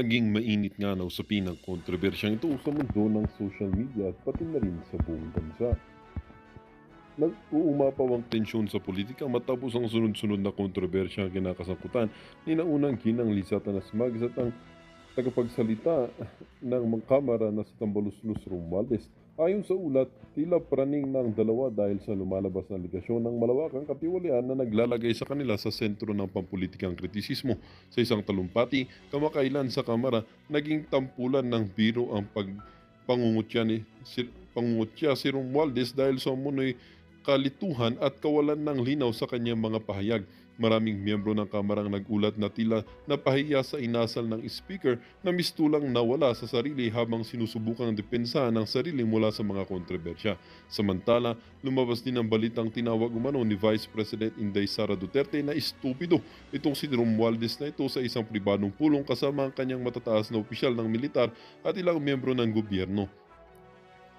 Naging mainit nga na usapin ang kontrobersyang ito sa mundo ng social media at pati na rin sa buong bansa. Nag-uumapaw ang tensyon sa politika matapos ang sunod-sunod na kontrobersya ang kinakasangkutan ni naunang ginang Lizatanas Tamba at ang tagapagsalita ng mga kamara na si Tambaluslos Romualdèź. Ayon sa ulat, tila praning ng dalawa dahil sa lumalabas na aligasyon ng malawakang katiwalian na naglalagay sa kanila sa sentro ng pampulitikang kritisismo. Sa isang talumpati, kamakailan sa kamara, naging tampulan ng biro ang pangungutya si Romualdèź dahil sa umunoy kalituhan at kawalan ng linaw sa kanyang mga pahayag. Maraming miyembro ng kamarang nagulat na tila napahiya sa inasal ng speaker na mistulang nawala sa sarili habang sinusubukang depensahan ang sarili mula sa mga kontrobersya. Samantala, lumabas din ang balitang tinawag umano ni Vice President Inday Sara Duterte na estúpido itong si Romualdèź na ito sa isang pribadong pulong kasama ang kanyang matataas na opisyal ng militar at ilang miyembro ng gobyerno.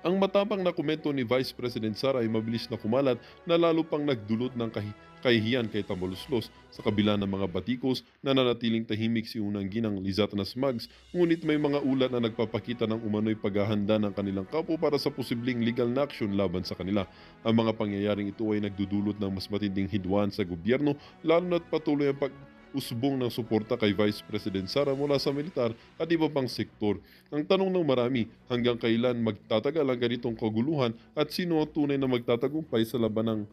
Ang matapang na komento ni Vice President Sara ay mabilis na kumalat na lalo pang nagdulot ng kahihiyan kay Tambaluslos sa kabila ng mga batikos na nanatiling tahimik si unang ginang Lizatanas Tamba, ngunit may mga ulat na nagpapakita ng umano'y paghahanda ng kanilang kapo para sa posibleng legal na aksyon laban sa kanila. Ang mga pangyayaring ito ay nagdudulot ng mas matinding hidwaan sa gobyerno lalo na't patuloy ang usbong ng suporta kay Vice President Sara mula sa militar at iba pang sektor. Ang tanong ng marami, hanggang kailan magtatagal ang ganitong kaguluhan at sino ang tunay na magtatagumpay sa labanang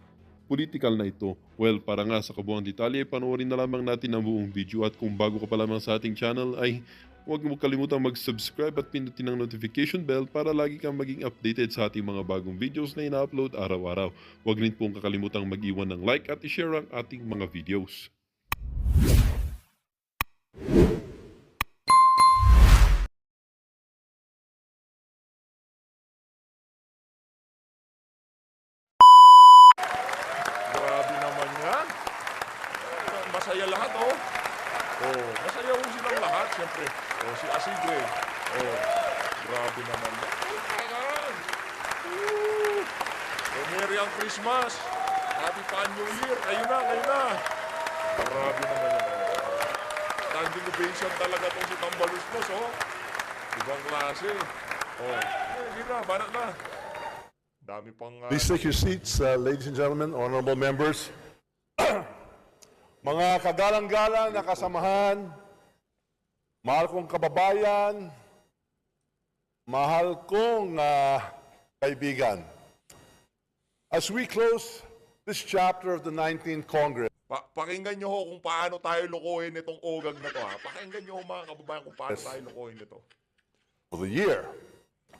politikal na ito? Well, para nga sa kabuang detalye, panoorin na lamang natin ang buong video at kung bago ka pa lamang sa ating channel ay huwag mo kalimutang mag-subscribe at pindutin ang notification bell para lagi kang maging updated sa ating mga bagong videos na ina-upload araw-araw. Huwag rin pong kakalimutang mag-iwan ng like at i-share ang ating mga videos. Grabe naman yan. Masaya lahat, oh. Oh, masaya ho silang lahat, siyempre. Oh, si Asigre. Oh, grabe naman yan. Oh, Merry ang Christmas. Happy New Year. Ayun na. Grabe naman yan. Standing ovation talaga itong si Tambaluslos, oh. Ibang klase. Oh, sige na, banat na. Dami pang... Please take your seats, ladies and gentlemen, honorable members. Mga kagalang-galang na kasamahan, mahal kong kababayan, mahal kong kaibigan. As we close this chapter of the 19th Congress, Pakinggan nyo ho kung paano tayo lokohin itong ogag na to, ha. Pakinggan nyo ho mga kababayan kung paano tayo lokohin ito. for the year,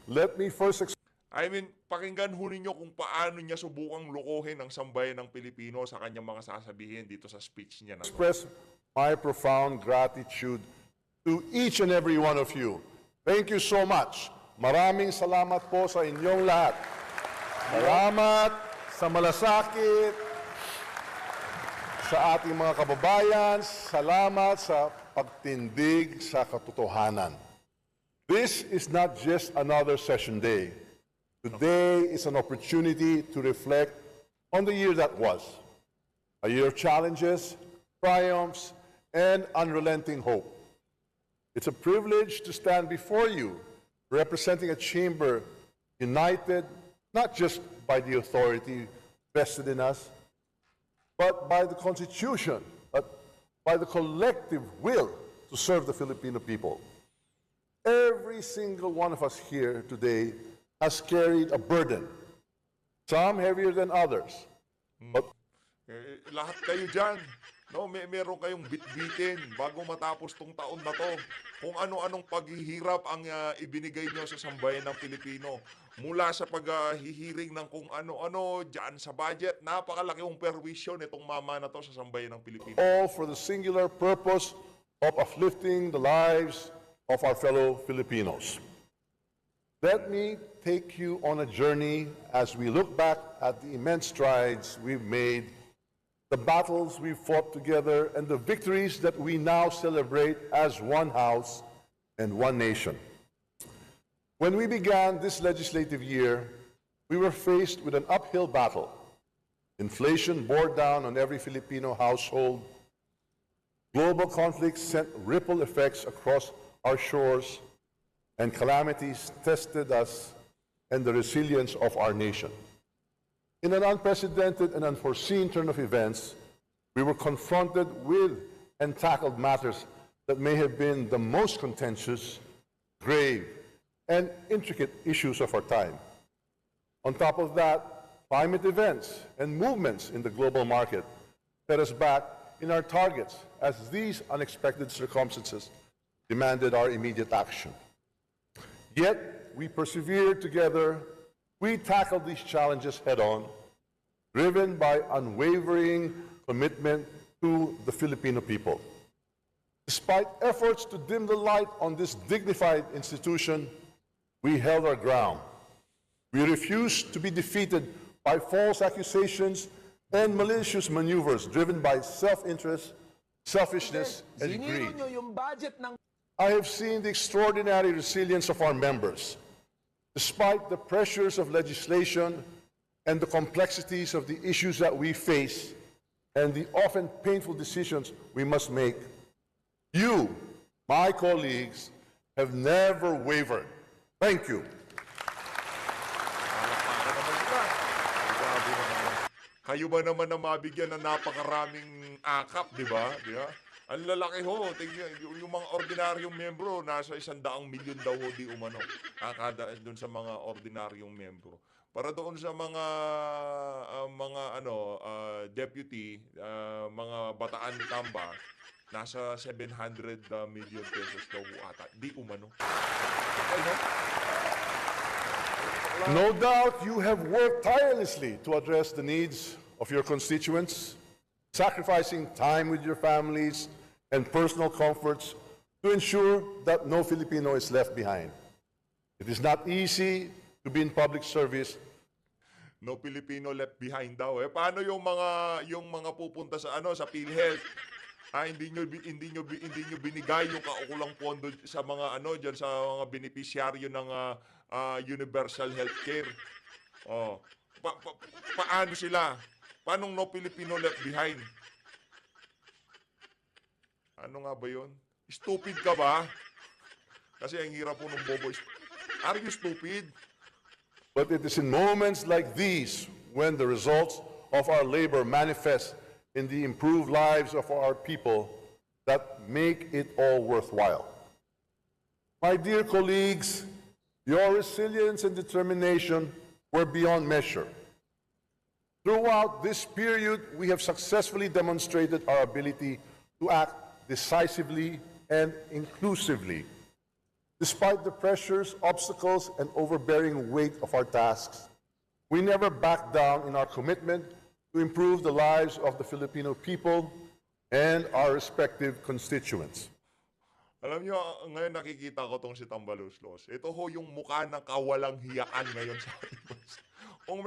let me first Pakinggan ho ninyo kung paano niya subukang lokohin ang sambayan ng Pilipino sa kanyang mga sasabihin dito sa speech niya na to. express my profound gratitude to each and every one of you. Thank you so much. Maraming salamat po sa inyong lahat. Salamat sa malasakit, sa ating mga kababayan, salamat sa pagtindig sa katotohanan. This is not just another session day. Today is an opportunity to reflect on the year that was. A year of challenges, triumphs, and unrelenting hope. It's a privilege to stand before you, representing a chamber united not just by the authority vested in us, but by the Constitution, but by the collective will to serve the Filipino people. Every single one of us here today has carried a burden, some heavier than others. But Lahat kayo dyan, no, meron kayong bitbitin bago matapos tong taon na to. Kung ano-anong paghihirap ang ibinigay nyo sa sambayan ng Pilipino. Mula sa paghihiring ng kung ano-ano dyan sa budget, napakalaki yung perwisyon itong mama na to sa sambayan ng Pilipino. all for the singular purpose of uplifting the lives of our fellow Filipinos. Let me take you on a journey as we look back at the immense strides we've made, the battles we've fought together, and the victories that we now celebrate as one house and one nation. When we began this legislative year, we were faced with an uphill battle. Inflation bore down on every Filipino household. Global conflicts sent ripple effects across our shores, and calamities tested us and the resilience of our nation. In an unprecedented and unforeseen turn of events, we were confronted with and tackled matters that may have been the most contentious, grave, and intricate issues of our time. On top of that, climate events and movements in the global market set us back in our targets as these unexpected circumstances demanded our immediate action. Yet, we persevered together. We tackled these challenges head-on, driven by unwavering commitment to the Filipino people. Despite efforts to dim the light on this dignified institution, we held our ground. We refused to be defeated by false accusations and malicious maneuvers driven by self-interest, selfishness, and greed. Nyo yung budget ng I have seen the extraordinary resilience of our members. Despite the pressures of legislation and the complexities of the issues that we face and the often painful decisions we must make, you, my colleagues, have never wavered. Thank you. Kayo ba naman na mabigyan ng napakaraming akap, di ba? Di ba? Ang lalaki ho, tingnan, yung mga ordinaryong membro, nasa 100 milyon daw ho di umano. Kada doon sa mga ordinaryong membro. Para doon sa mga deputy, mga bataan ni Tamba, nasa 700 million pesos daw ho ata. Di umano. No doubt you have worked tirelessly to address the needs of your constituents, sacrificing time with your families and personal comforts to ensure that no Filipino is left behind. It is not easy to be in public service. No Filipino left behind daw. Paano yung mga pupunta sa sa PhilHealth? Hindi nyo binigay yung kaukulang pondo sa mga diyan sa mga benepisyaryo ng universal healthcare. Paano sila? Paano no Filipino left behind? Ano nga ba yun? Stupid ka ba? Kasi ang hirap po ng bobo. Are you stupid? But it is in moments like these when the results of our labor manifest in the improved lives of our people that make it all worthwhile. My dear colleagues, your resilience and determination were beyond measure. Throughout this period, we have successfully demonstrated our ability to act decisively and inclusively. Despite the pressures, obstacles, and overbearing weight of our tasks, we never backed down in our commitment to improve the lives of the Filipino people and our respective constituents. Alam nyo, ngayon nakikita ko tong si Tambaluslos. Ito ho yung mukha ng kawalang hiyaan ngayon sa ating bansa. Kung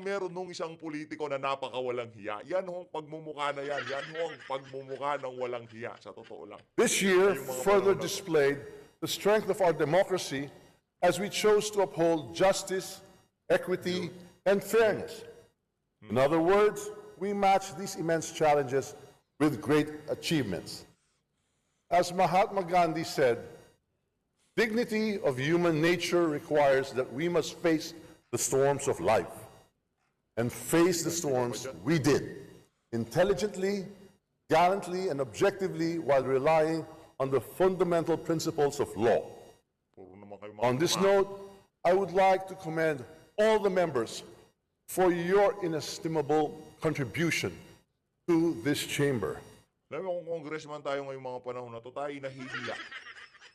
meron nung isang politiko na napakawalang hiya, yan hong pagmumukha na yan. Yan hong pagmumukha ng walang hiya, sa totoo lang. This year further displayed the strength of our democracy as we chose to uphold justice, equity, and fairness. In other words, we matched these immense challenges with great achievements. As Mahatma Gandhi said, dignity of human nature requires that we must face the storms of life. And face the storms we did, intelligently, gallantly, and objectively while relying on the fundamental principles of law. On this note, I would like to commend all the members for your inestimable contribution to this chamber. Alam mo, kung congressman tayo ngayong mga panahon na to, tayo nahihiya.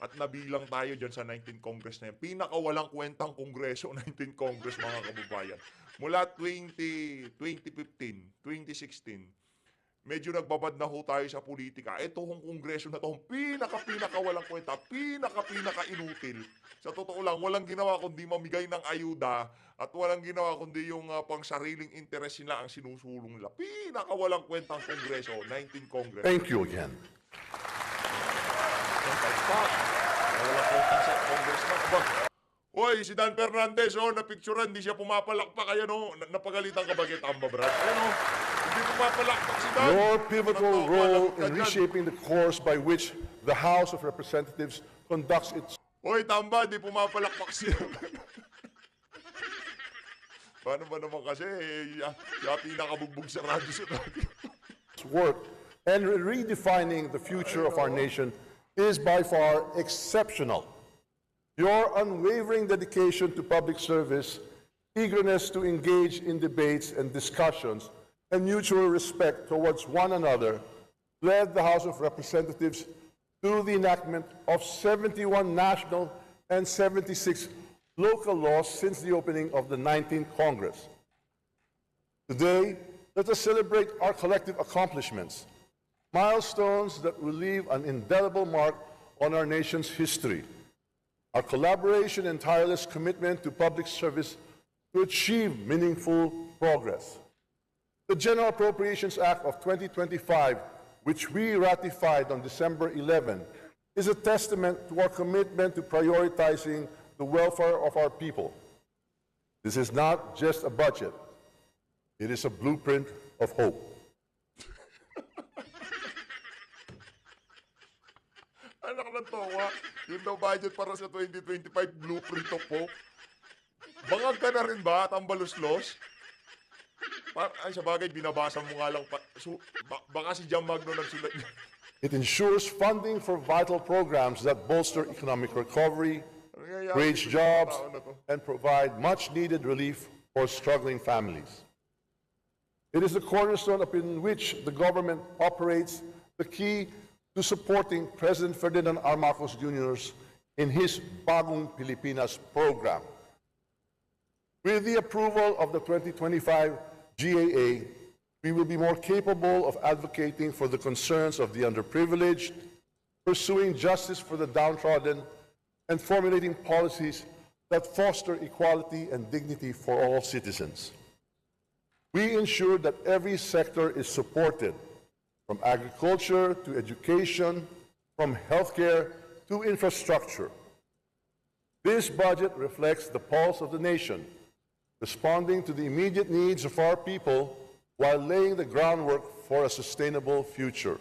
At nabilang tayo dyan sa 19 Congress na yan. Pinakawalang kwentang kongreso, 19 Congress, mga kababayan. Mula 2015, 2016, medyo nagbabad na ho tayo sa politika. Ito hong kongreso na to, pinakawalang kwenta, pinaka-inutil. Sa totoo lang, walang ginawa kundi mamigay ng ayuda at walang ginawa kundi yung pang sariling interes nila ang sinusulong nila. Pinakawalang kwentang kongreso, 19 Congress. Thank you again. Oy, si Dan Fernandez, oh, napicturean, hindi siya pumapalakpak. Ayan, oh, napagalitan ka ba kay Tamba, Brad? Ayan, oh, hindi pumapalakpak si Dan. Your pivotal Natawa, role lagot ka in dyan. reshaping the course by which the House of Representatives conducts its Oy, Tamba, di pumapalakpak siya. Paano ba naman kasi, siya pinakabugbog sa radyo sa radyo. work and redefining the future of our nation is by far exceptional. Your unwavering dedication to public service, eagerness to engage in debates and discussions, and mutual respect towards one another led the House of Representatives to the enactment of 71 national and 76 local laws since the opening of the 19th Congress. Today, let us celebrate our collective accomplishments, milestones that will leave an indelible mark on our nation's history. Our collaboration and tireless commitment to public service to achieve meaningful progress. The General Appropriations Act of 2025, which we ratified on December 11, is a testament to our commitment to prioritizing the welfare of our people. This is not just a budget. It is a blueprint of hope. Anak ng towa, yun daw budget para sa 2025 blueprint of hope. Bangag ka na rin ba, Tambaluslos? Ay, sa bagay, binabasa mo nga lang. Baka si Jam Magno nagsulat niya. It ensures funding for vital programs that bolster economic recovery, create jobs, and provide much-needed relief for struggling families. It is the cornerstone upon which the government operates, the key to supporting President Ferdinand R. Marcos Jr. in his Bagong Pilipinas program. With the approval of the 2025 GAA, we will be more capable of advocating for the concerns of the underprivileged, pursuing justice for the downtrodden, and formulating policies that foster equality and dignity for all citizens. We ensure that every sector is supported, from agriculture to education, from healthcare to infrastructure. This budget reflects the pulse of the nation, responding to the immediate needs of our people while laying the groundwork for a sustainable future.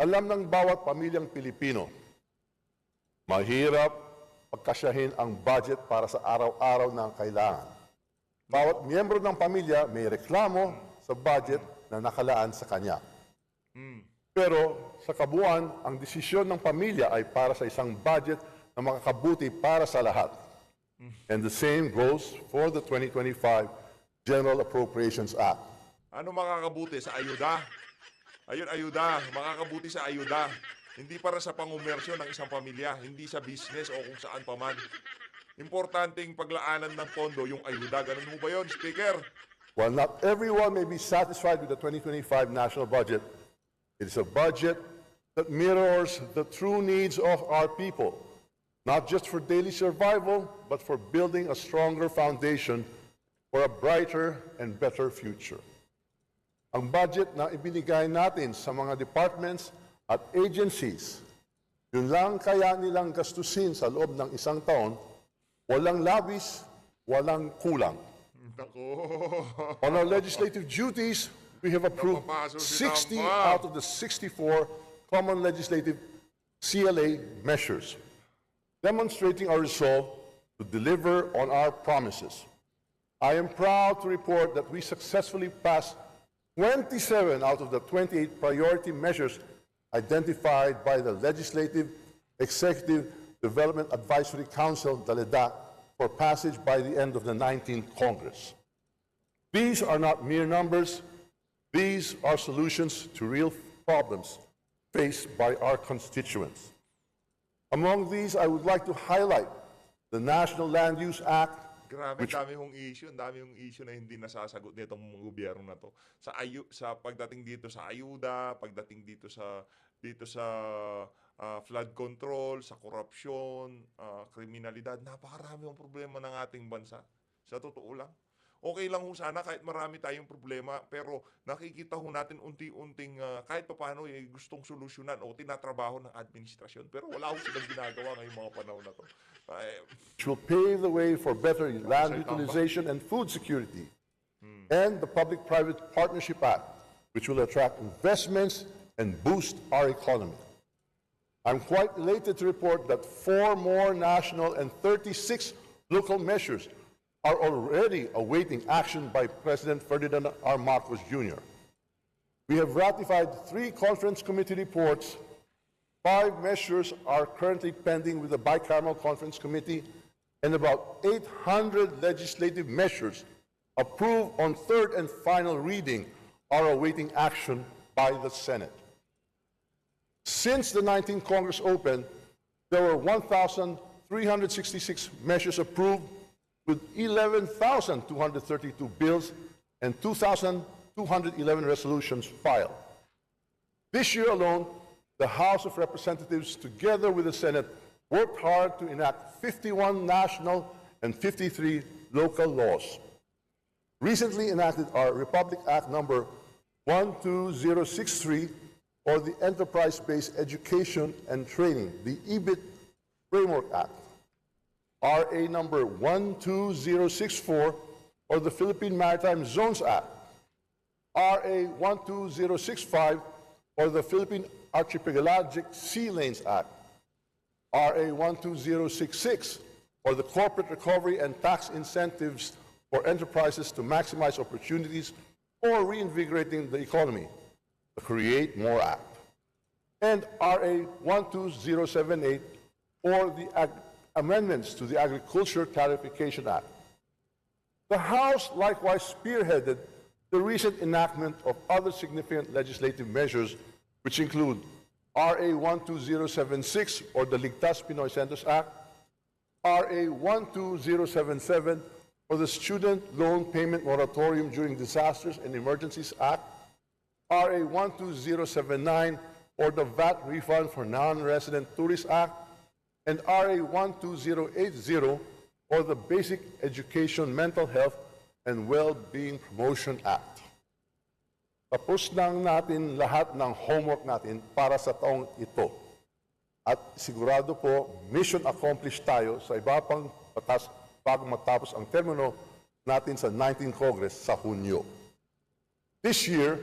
Alam ng bawat pamilyang Pilipino, mahirap pagkasyahin ang budget para sa araw-araw ng kailangan. Bawat miyembro ng pamilya may reklamo sa budget na nakalaan sa kanya. Pero sa kabuuan, ang desisyon ng pamilya ay para sa isang budget na makakabuti para sa lahat. And the same goes for the 2025 General Appropriations Act. Ano makakabuti sa ayuda? Ayun, ayuda. Makakabuti sa ayuda. Hindi para sa pangumersyo ng isang pamilya, hindi sa business o kung saan pa man. Importanteng paglaanan ng pondo yung ayuda. Ganun mo ba yun, Speaker? While not everyone may be satisfied with the 2025 national budget, it is a budget that mirrors the true needs of our people, not just for daily survival, but for building a stronger foundation for a brighter and better future. Ang budget na ibinigay natin sa mga departments at agencies, yun lang kaya nilang gastusin sa loob ng isang taon, walang labis, walang kulang. On our legislative duties, we have approved 60 out of the 64 common legislative CLA measures, demonstrating our resolve to deliver on our promises. I am proud to report that we successfully passed 27 out of the 28 priority measures identified by the Legislative Executive Development Advisory Council, DALEDA, for passage by the end of the 19th Congress. These are not mere numbers. These are solutions to real problems faced by our constituents. Among these, I would like to highlight the National Land Use Act. Grabe, dami yung issue. Ang dami yung issue na hindi nasasagot nitong gobyerno na to. Sa pagdating dito sa ayuda, pagdating dito sa flood control, sa korupsyon, kriminalidad, napakarami yung problema ng ating bansa. Sa totoo lang. Okay lang ho sana kahit marami tayong problema, pero nakikita ho natin unti-unting kahit papaano gustong solusyonan o tinatrabaho ng administrasyon. Pero wala ho silang ginagawa ngayong mga panahon na to. Which will pave the way for better land Tamba. utilization and food security. And the Public-Private Partnership Act, which will attract investments and boost our economy. I'm quite elated to report that 4 more national and 36 local measures are already awaiting action by President Ferdinand R. Marcos Jr. We have ratified 3 conference committee reports. 5 measures are currently pending with the bicameral conference committee, and about 800 legislative measures approved on 3rd and final reading are awaiting action by the Senate. Since the 19th Congress opened, there were 1,366 measures approved, with 11,232 bills and 2,211 resolutions filed. This year alone, the House of Representatives, together with the Senate, worked hard to enact 51 national and 53 local laws. Recently enacted our Republic Act number 12063, or the Enterprise-Based Education and Training, the EBIT Framework Act. RA number 12064, or the Philippine Maritime Zones Act. RA 12065, or the Philippine Archipelagic Sea Lanes Act. RA 12066, or the Corporate Recovery and Tax Incentives for Enterprises to Maximize Opportunities or Reinvigorating the Economy, the Create More Act. And RA 12078, or the amendments to the Agriculture Clarification Act. The House likewise spearheaded the recent enactment of other significant legislative measures, which include RA 12076, or the Ligtas Pinoy Centers Act, RA 12077, or the Student Loan Payment Moratorium During Disasters and Emergencies Act, RA 12079, or the VAT Refund for Non-Resident Tourists Act, and RA 12080, or the Basic Education, Mental Health, and Well-Being Promotion Act. Tapos lang natin lahat ng homework natin para sa taong ito. At sigurado po, mission accomplished tayo sa iba pang batas bago matapos ang termino natin sa 19th Congress sa Hunyo. This year,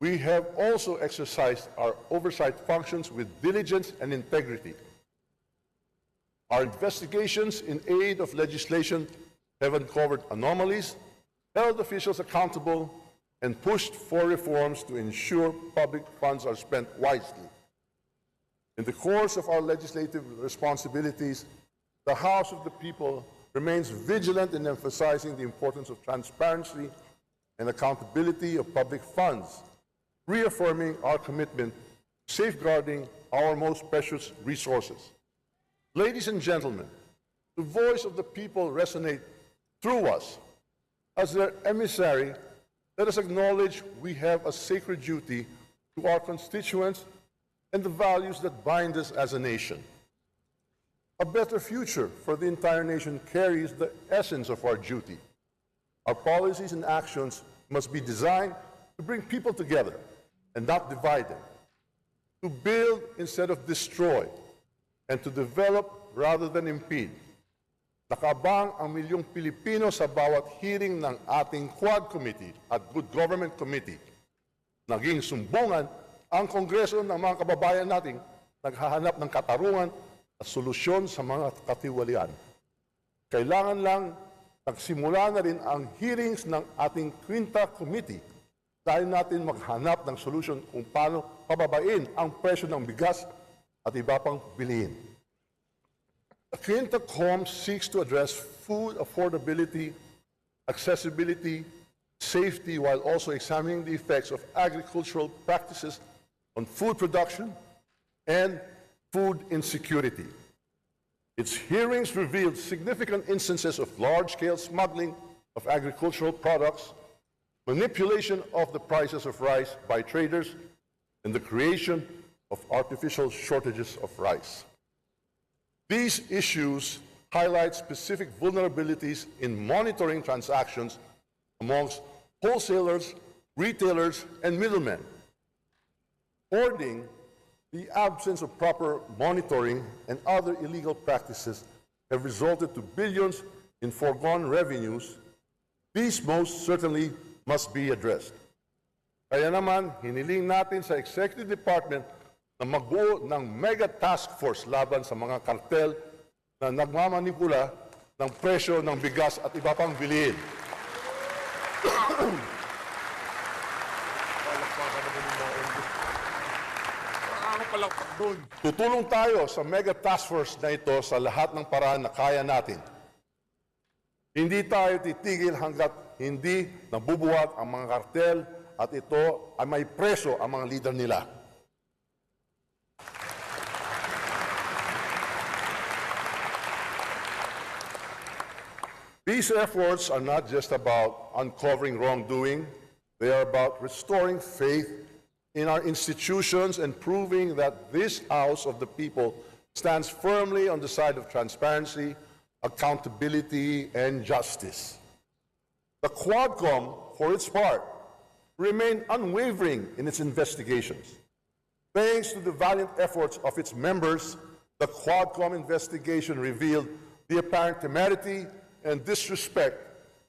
we have also exercised our oversight functions with diligence and integrity. Our investigations in aid of legislation have uncovered anomalies, held officials accountable, and pushed for reforms to ensure public funds are spent wisely. In the course of our legislative responsibilities, the House of the People remains vigilant in emphasizing the importance of transparency and accountability of public funds, reaffirming our commitment to safeguarding our most precious resources. Ladies and gentlemen, the voice of the people resonates through us. As their emissary, let us acknowledge we have a sacred duty to our constituents and the values that bind us as a nation. A better future for the entire nation carries the essence of our duty. Our policies and actions must be designed to bring people together and not divide them, to build instead of destroy, and to develop rather than impede. Nakabang ang milyong Pilipino sa bawat hearing ng ating Quad Committee at Good Government Committee. Naging sumbungan ang Kongreso ng mga kababayan nating naghahanap ng katarungan at solusyon sa mga katiwalian. Kailangan lang nagsimula na rin ang hearings ng ating Quinta Committee dahil natin maghanap ng solusyon kung paano pababain ang presyo ng bigas at iba pang bilihin. The Quinta Com seeks to address food affordability, accessibility, safety, while also examining the effects of agricultural practices on food production and food insecurity. Its hearings revealed significant instances of large-scale smuggling of agricultural products, manipulation of the prices of rice by traders, and the creation of artificial shortages of rice. These issues highlights specific vulnerabilities in monitoring transactions amongst wholesalers, retailers, and middlemen. Hoarding, the absence of proper monitoring, and other illegal practices have resulted to billions in foregone revenues. These most certainly must be addressed. Kaya naman, hiniling natin sa Executive Department na magbuo ng mega task force laban sa mga kartel na nagmamanipula ng presyo ng bigas at iba pang bilihin. Palakpak doon. Tutulong tayo sa mega task force na ito sa lahat ng paraan na kaya natin. Hindi tayo titigil hanggat hindi nabubuhat ang mga kartel at ito ay may preso ang mga leader nila. These efforts are not just about uncovering wrongdoing, they are about restoring faith in our institutions and proving that this House of the People stands firmly on the side of transparency, accountability, and justice. The Quadcom, for its part, remained unwavering in its investigations. Thanks to the valiant efforts of its members, the Quadcom investigation revealed the apparent temerity and disrespect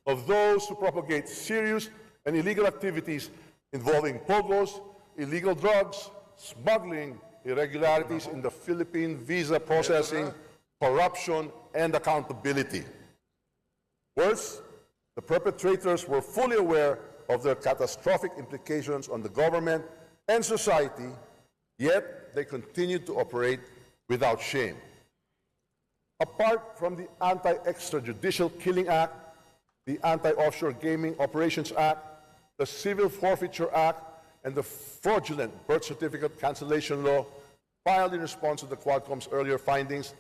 of those who propagate serious and illegal activities involving pogos, illegal drugs, smuggling, irregularities in the Philippine visa processing, corruption, and accountability. Worse, the perpetrators were fully aware of their catastrophic implications on the government and society, yet they continued to operate without shame. Apart from the Anti-Extrajudicial Killing Act, the Anti-Offshore Gaming Operations Act, the Civil Forfeiture Act, and the fraudulent birth certificate cancellation law filed in response to the Quadcom's earlier findings,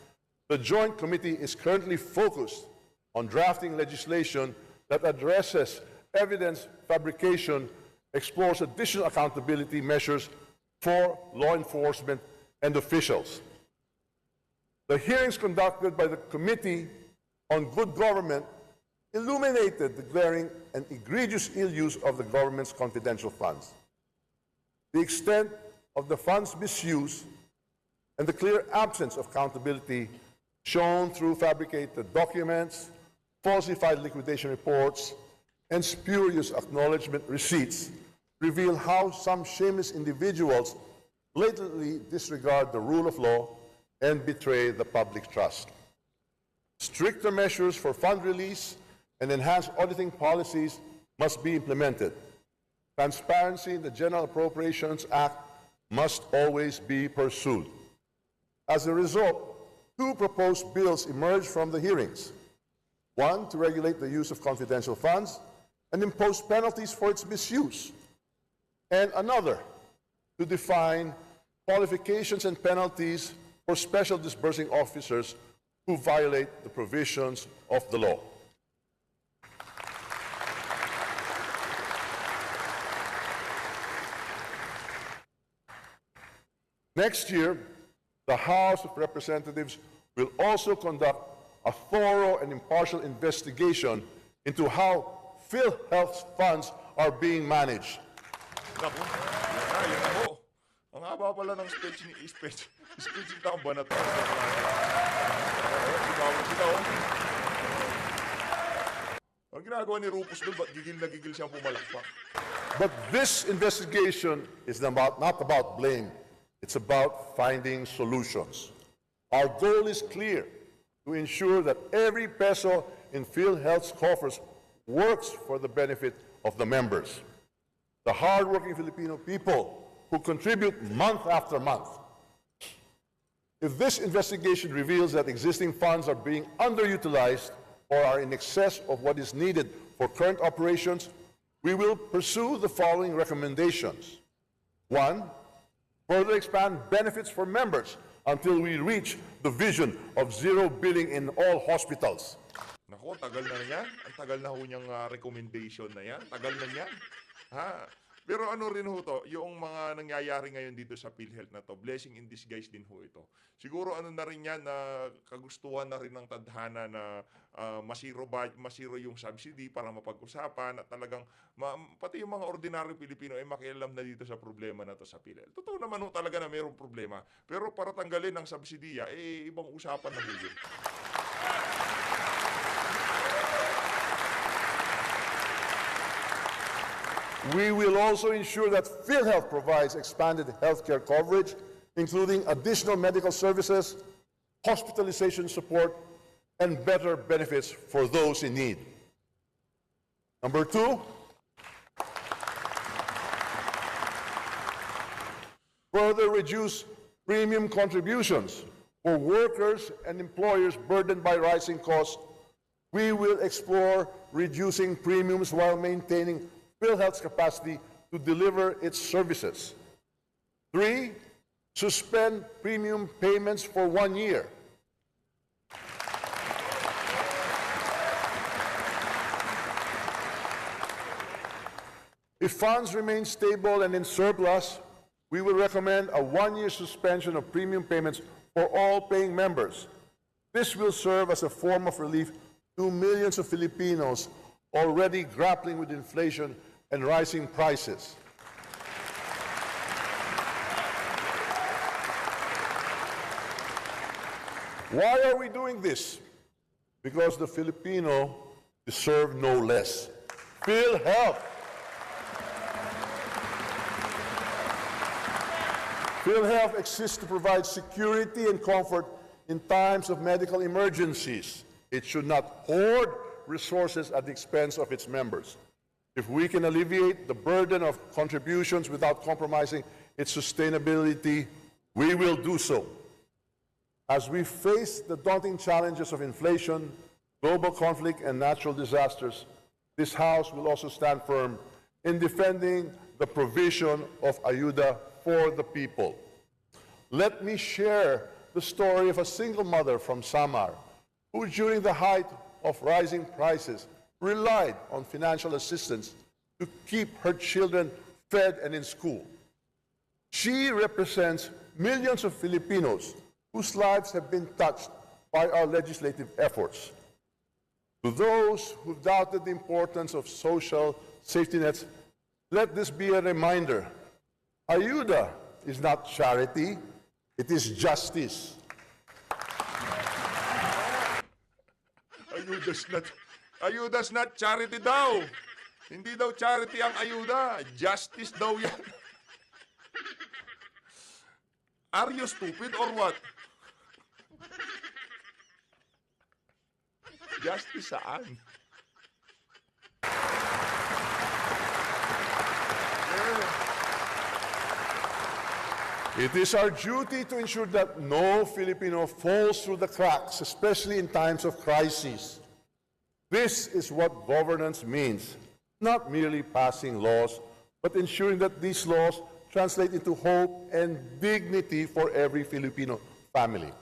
the Joint Committee is currently focused on drafting legislation that addresses evidence fabrication, explores additional accountability measures for law enforcement and officials. The hearings conducted by the Committee on Good Government illuminated the glaring and egregious ill use of the government's confidential funds. The extent of the funds' misuse and the clear absence of accountability shown through fabricated documents, falsified liquidation reports, and spurious acknowledgement receipts reveal how some shameless individuals blatantly disregard the rule of law and betray the public trust. Stricter measures for fund release and enhanced auditing policies must be implemented. Transparency in the General Appropriations Act must always be pursued. As a result, two proposed bills emerged from the hearings. One, to regulate the use of confidential funds and impose penalties for its misuse. And another, to define qualifications and penalties for special disbursing officers who violate the provisions of the law. Next year, the House of Representatives will also conduct a thorough and impartial investigation into how PhilHealth's funds are being managed. Naku, yun na ho. Ang haba pala ng speech ni Tamba na to. Ang ginagawa ni Rufus doon, ba't gigil na gigil siyang pumalakpak? But this investigation is not about blame. It's about finding solutions. Our goal is clear: to ensure that every peso in PhilHealth's coffers works for the benefit of the members, the hardworking Filipino people who contribute month after month. If this investigation reveals that existing funds are being underutilized or are in excess of what is needed for current operations, we will pursue the following recommendations. One, further expand benefits for members until we reach the vision of zero billing in all hospitals. Nako, tagal na yan. Ang tagal na ho niyang recommendation na yan. Tagal na yan. Ha? Pero ano rin ho to, yung mga nangyayari ngayon dito sa PhilHealth na to, blessing in disguise din ho ito. Siguro ano na rin yan na kagustuhan na rin ng tadhana na masiro yung subsidy para mapag-usapan at talagang pati yung mga ordinaryo Pilipino ay makialam na dito sa problema na to sa PhilHealth. Totoo naman ho talaga na mayroong problema. Pero para tanggalin ang subsidiya, ibang usapan na ho yun. We will also ensure that PhilHealth provides expanded healthcare coverage, including additional medical services, hospitalization support, and better benefits for those in need. Number two, further reduce premium contributions for workers and employers burdened by rising costs. We will explore reducing premiums while maintaining PhilHealth's capacity to deliver its services. 3, suspend premium payments for 1 year. If funds remain stable and in surplus, we will recommend a 1-year suspension of premium payments for all paying members. This will serve as a form of relief to millions of Filipinos already grappling with inflation and rising prices. Why are we doing this? Because the Filipino deserve no less. PhilHealth. PhilHealth exists to provide security and comfort in times of medical emergencies. It should not hoard resources at the expense of its members. If we can alleviate the burden of contributions without compromising its sustainability, we will do so. As we face the daunting challenges of inflation, global conflict, and natural disasters, this House will also stand firm in defending the provision of ayuda for the people. Let me share the story of a single mother from Samar who, during the height of rising prices, relied on financial assistance to keep her children fed and in school. She represents millions of Filipinos whose lives have been touched by our legislative efforts. To those who doubted the importance of social safety nets, let this be a reminder. Ayuda is not charity, it is justice. Ayuda's not charity daw. Hindi daw charity ang ayuda. Justice daw yan. Are you stupid or what? Justice saan? It is our duty to ensure that no Filipino falls through the cracks, especially in times of crisis. This is what governance means, not merely passing laws, but ensuring that these laws translate into hope and dignity for every Filipino family.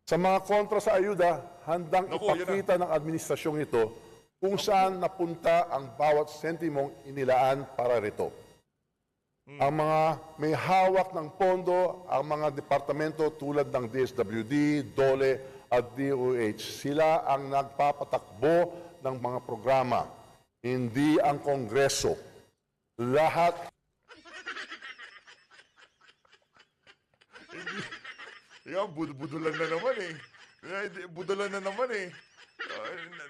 Sa mga kontra sa ayuda, handang ipakita ng administrasyong ito kung saan napunta ang bawat sentimong inilaan para rito. Ang mga may hawak ng pondo, ang mga departamento tulad ng DSWD, DOLE at DOH, sila ang nagpapatakbo ng mga programa, hindi ang Kongreso. Lahat. Budulan na naman eh. Budulan na naman eh.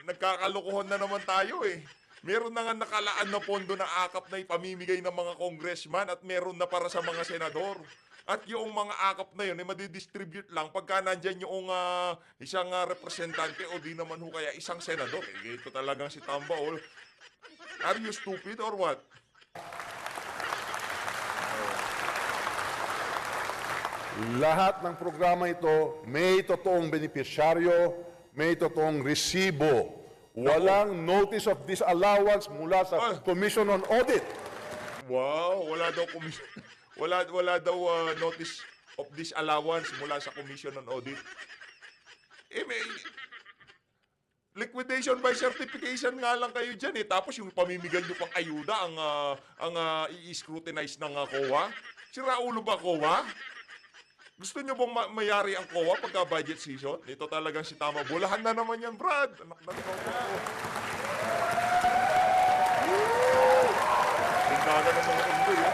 Nagkakalokohan na naman tayo eh. Meron na nga nakalaan na pondo na akap na ipamimigay ng mga congressman at meron na para sa mga senador. At yung mga akap na yun, madidistribute lang pagka nandyan yung isang representante o di naman ho kaya isang senador. Ito talagang si Tamba. Are you stupid or what? Lahat ng programa ito may totoong benepisyaryo, may totoong resibo. Walang notice of disallowance mula sa Commission on Audit. Wow, wala daw commission. Wala daw notice of disallowance mula sa Commission on Audit. liquidation by certification nga lang kayo dyan eh. Tapos yung pamimigay nyo pang ayuda ang i-scrutinize ng COA. Sira ulo ba COA? Gusto nyo bang mayari ang COA pagka budget season? Ito talagang si Tama. Bulahan na naman yan, Brad. Anak ng COA. Tingnan ng mga undo eh.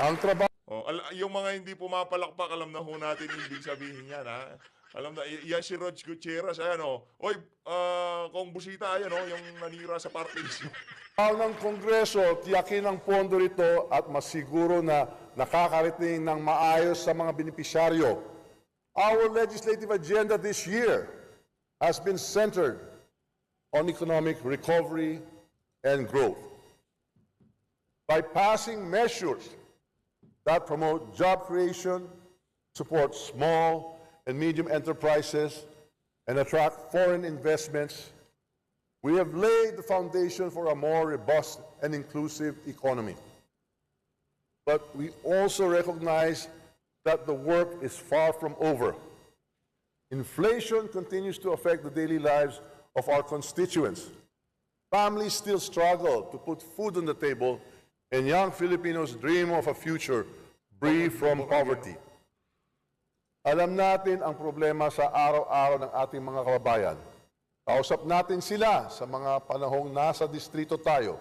Ang trabaho Yung mga hindi pumapalakpak, alam na ho natin ibig sabihin yan, ha? Alam na, yan si Rog Gutierrez, ayan o. Oy, kung busita, ayan o, yung nanira sa parties. ng Kongreso, tiyakin ang pondo rito at masiguro na nakakarating ng maayos sa mga benepisyaryo. Our legislative agenda this year has been centered on economic recovery and growth. By passing measures that promote job creation, support small and medium enterprises, and attract foreign investments, we have laid the foundation for a more robust and inclusive economy. But we also recognize that the work is far from over. Inflation continues to affect the daily lives of our constituents. Families still struggle to put food on the table, and young Filipinos dream of a future free from poverty. Alam natin ang problema sa araw-araw ng ating mga kababayan. Kausap natin sila sa mga panahong nasa distrito tayo.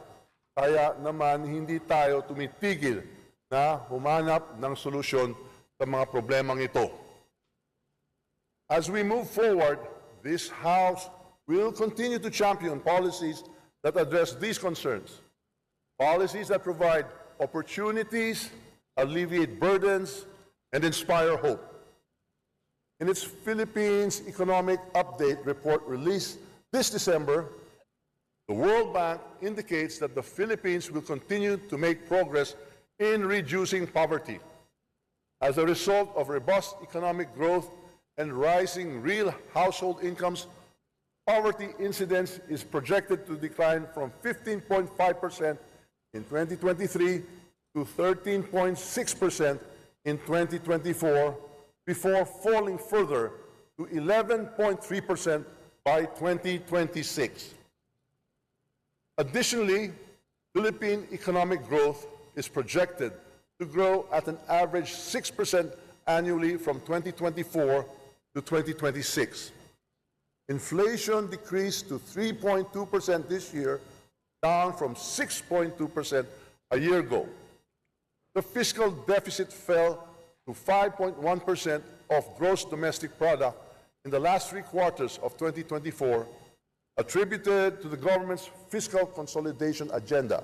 Kaya naman hindi tayo tumitigil na humanap ng solusyon sa mga problemang ito. As we move forward, this House will continue to champion policies that address these concerns. Policies that provide opportunities, alleviate burdens, and inspire hope. In its Philippines Economic Update report released this December, the World Bank indicates that the Philippines will continue to make progress in reducing poverty. As a result of robust economic growth and rising real household incomes, poverty incidence is projected to decline from 15.5% in 2023 to 13.6% in 2024, before falling further to 11.3% by 2026. Additionally, Philippine economic growth is projected to grow at an average 6% annually from 2024 to 2026. Inflation decreased to 3.2% this year, down from 6.2% a year ago. The fiscal deficit fell to 5.1% of gross domestic product in the last 3 quarters of 2024, attributed to the government's fiscal consolidation agenda.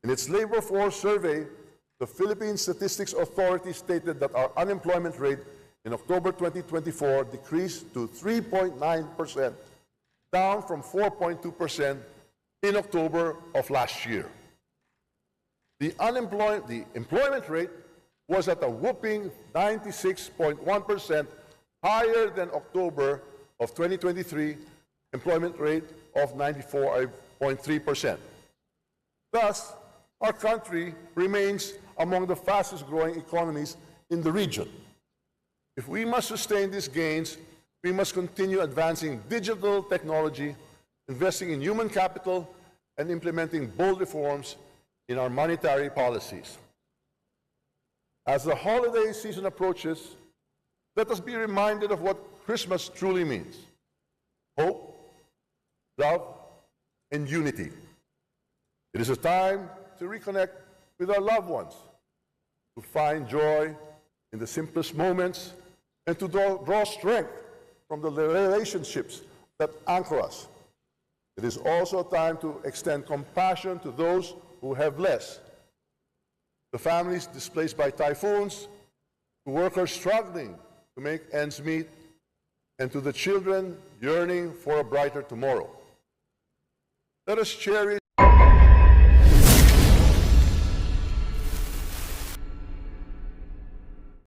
In its labor force survey, the Philippine Statistics Authority stated that our unemployment rate in October 2024 decreased to 3.9%, down from 4.2% in October of last year. The employment rate was at a whopping 96.1%, higher than October of 2023 employment rate of 94.3%. Thus, our country remains among the fastest growing economies in the region. If we must sustain these gains, we must continue advancing digital technology, investing in human capital, and implementing bold reforms in our monetary policies. As the holiday season approaches, let us be reminded of what Christmas truly means: hope, love, and unity. It is a time to reconnect with our loved ones, to find joy in the simplest moments, and to draw strength from the relationships that anchor us. It is also a time to extend compassion to those who have less: the families displaced by typhoons, to workers struggling to make ends meet, and to the children yearning for a brighter tomorrow. Let us cherish